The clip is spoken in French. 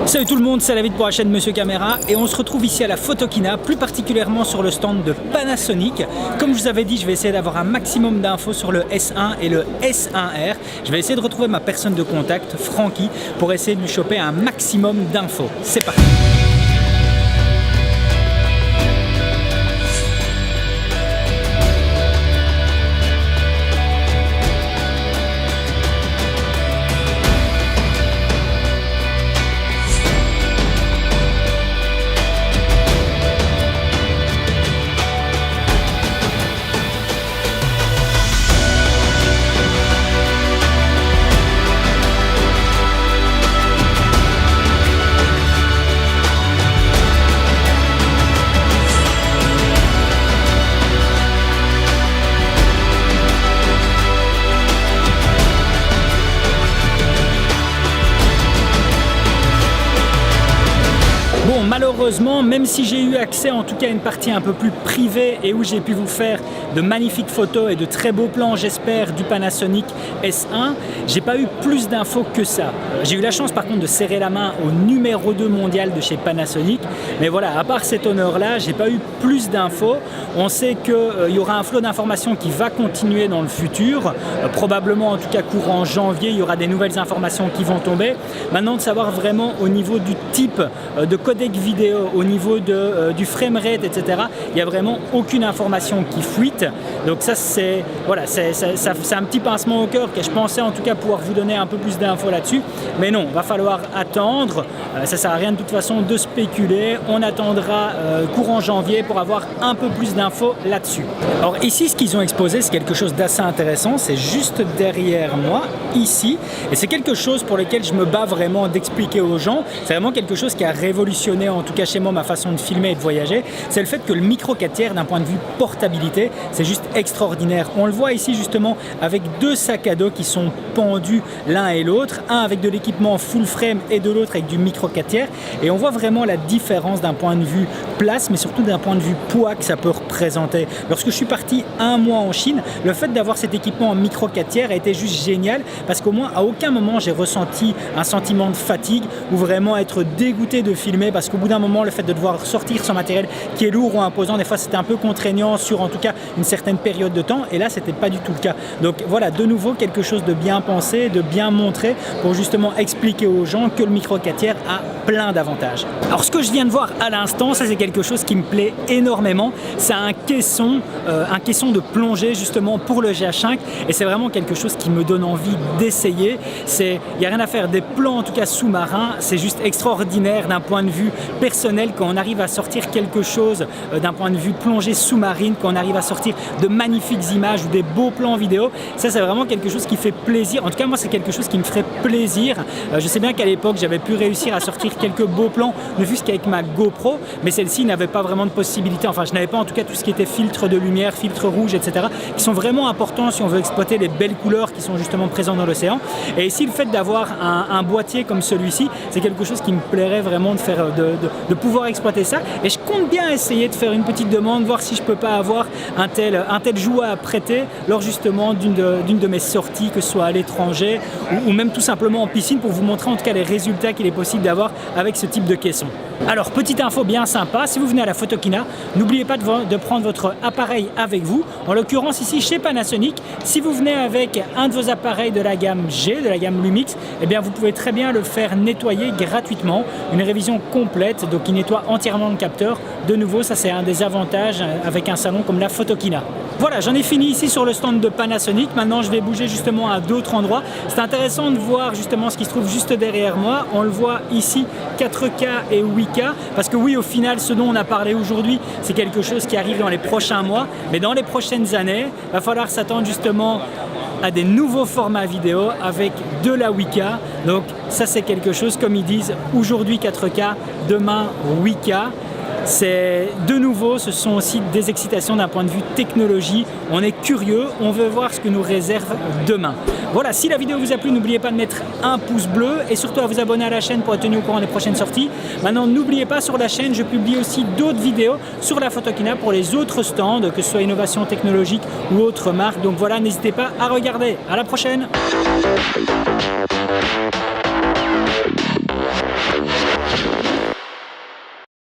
Salut tout le monde, c'est David pour la chaîne Monsieur Caméra et on se retrouve ici à la Photokina, plus particulièrement sur le stand de Panasonic. Comme je vous avais dit, je vais essayer d'avoir un maximum d'infos sur le S1 et le S1R. Je vais essayer de retrouver ma personne de contact, Francky, pour essayer de lui choper un maximum d'infos. C'est parti! Bon, malheureusement, même si j'ai eu accès en tout cas à une partie un peu plus privée et où j'ai pu vous faire de magnifiques photos et de très beaux plans, j'espère, du Panasonic S1, j'ai pas eu plus d'infos que ça. J'ai eu la chance par contre de serrer la main au numéro 2 mondial de chez Panasonic, mais voilà, à part cet honneur-là, j'ai pas eu plus d'infos. On sait qu'il y aura un flot d'informations qui va continuer dans le futur, probablement en tout cas courant janvier, il y aura des nouvelles informations qui vont tomber. Maintenant, de savoir vraiment au niveau du type de codec vidéo, au niveau du framerate, etc., il n'y a vraiment aucune information qui fuite. Donc ça, c'est voilà, c'est un petit pincement au cœur que je pensais en tout cas pouvoir vous donner un peu plus d'infos là-dessus. Mais non, va falloir attendre. Ça ne sert à rien de toute façon de spéculer. On attendra courant janvier pour avoir un peu plus d'infos là-dessus. Alors ici, ce qu'ils ont exposé, c'est quelque chose d'assez intéressant. C'est juste derrière moi, ici. Et c'est quelque chose pour lequel je me bats vraiment d'expliquer aux gens. C'est vraiment quelque chose qui a révolutionné, en tout cas chez moi, ma façon de filmer et de voyager. C'est le fait que le micro 4 tiers, d'un point de vue portabilité, c'est juste extraordinaire. On le voit ici justement avec deux sacs à dos qui sont pendus l'un et l'autre, un avec de l'équipement full frame et de l'autre avec du micro 4 tiers. Et on voit vraiment la différence d'un point de vue place, mais surtout d'un point de vue poids que ça peut représenter. Lorsque je suis parti un mois en Chine, le fait d'avoir cet équipement en micro 4 tiers a été juste génial parce qu'au moins à aucun moment j'ai ressenti un sentiment de fatigue ou vraiment être dégoûté de filmer, parce qu'au bout d'un moment, le fait de devoir sortir son matériel qui est lourd ou imposant, des fois c'était un peu contraignant sur en tout cas une certaine période de temps, et là c'était pas du tout le cas. Donc voilà, de nouveau quelque chose de bien pensé, de bien montré pour justement expliquer aux gens que le micro 4 tiers a plein d'avantages. Alors ce que je viens de voir à l'instant, ça c'est quelque chose qui me plaît énormément. C'est un caisson de plongée justement pour le GH5, et c'est vraiment quelque chose qui me donne envie d'essayer. Il n'y a rien à faire, des plans en tout cas sous-marins, c'est juste extraordinaire d'un point de vue personnel quand on arrive à sortir quelque chose d'un point de vue plongée sous-marine, quand on arrive à sortir de magnifiques images ou des beaux plans vidéo. Ça c'est vraiment quelque chose qui fait plaisir. En tout cas moi c'est quelque chose qui me ferait plaisir. Je sais bien qu'à l'époque j'avais pu réussir à sortir quelques beaux plans, ne fût-ce qu'avec ma GoPro, mais celle-ci n'avait pas vraiment de possibilité. Enfin je n'avais pas en tout cas tout ce qui était filtre de lumière, filtre rouge, etc., qui sont vraiment importants si on veut exploiter les belles couleurs qui sont justement présentes dans l'océan. Et ici le fait d'avoir un boîtier comme celui-ci, c'est quelque chose qui me plairait vraiment de pouvoir exploiter ça. Et je compte bien essayer de faire une petite demande, voir si je peux pas avoir un tel jouet à prêter lors justement d'une de mes sorties, que ce soit à l'étranger ou même tout simplement en piscine, pour vous montrer en tout cas les résultats qu'il est possible d'avoir avec ce type de caisson. Alors petite info bien sympa, si vous venez à la Photokina, n'oubliez pas de prendre votre appareil avec vous. En l'occurrence ici chez Panasonic, si vous venez avec un de vos appareils de la gamme G, de la gamme Lumix, eh bien vous pouvez très bien le faire nettoyer gratuitement. Une révision complète, donc il nettoie entièrement le capteur. De nouveau, ça c'est un des avantages avec un salon comme la Photokina. Voilà, j'en ai fini ici sur le stand de Panasonic. Maintenant, je vais bouger justement à d'autres endroits. C'est intéressant de voir justement ce qui se trouve juste derrière moi. On le voit ici, 4K et 8K. Parce que oui, au final, ce dont on a parlé aujourd'hui, c'est quelque chose qui arrive dans les prochains mois. Mais dans les prochaines années, il va falloir s'attendre justement à des nouveaux formats vidéo avec de la 8K. Donc ça, c'est quelque chose, comme ils disent, aujourd'hui 4K, demain 8K. C'est de nouveau, ce sont aussi des excitations d'un point de vue technologie. On est curieux, on veut voir ce que nous réserve demain. Voilà, si la vidéo vous a plu, n'oubliez pas de mettre un pouce bleu et surtout à vous abonner à la chaîne pour être tenu au courant des prochaines sorties. Maintenant, n'oubliez pas, sur la chaîne, je publie aussi d'autres vidéos sur la Photokina pour les autres stands, que ce soit innovation technologique ou autres marques. Donc voilà, n'hésitez pas à regarder. À la prochaine!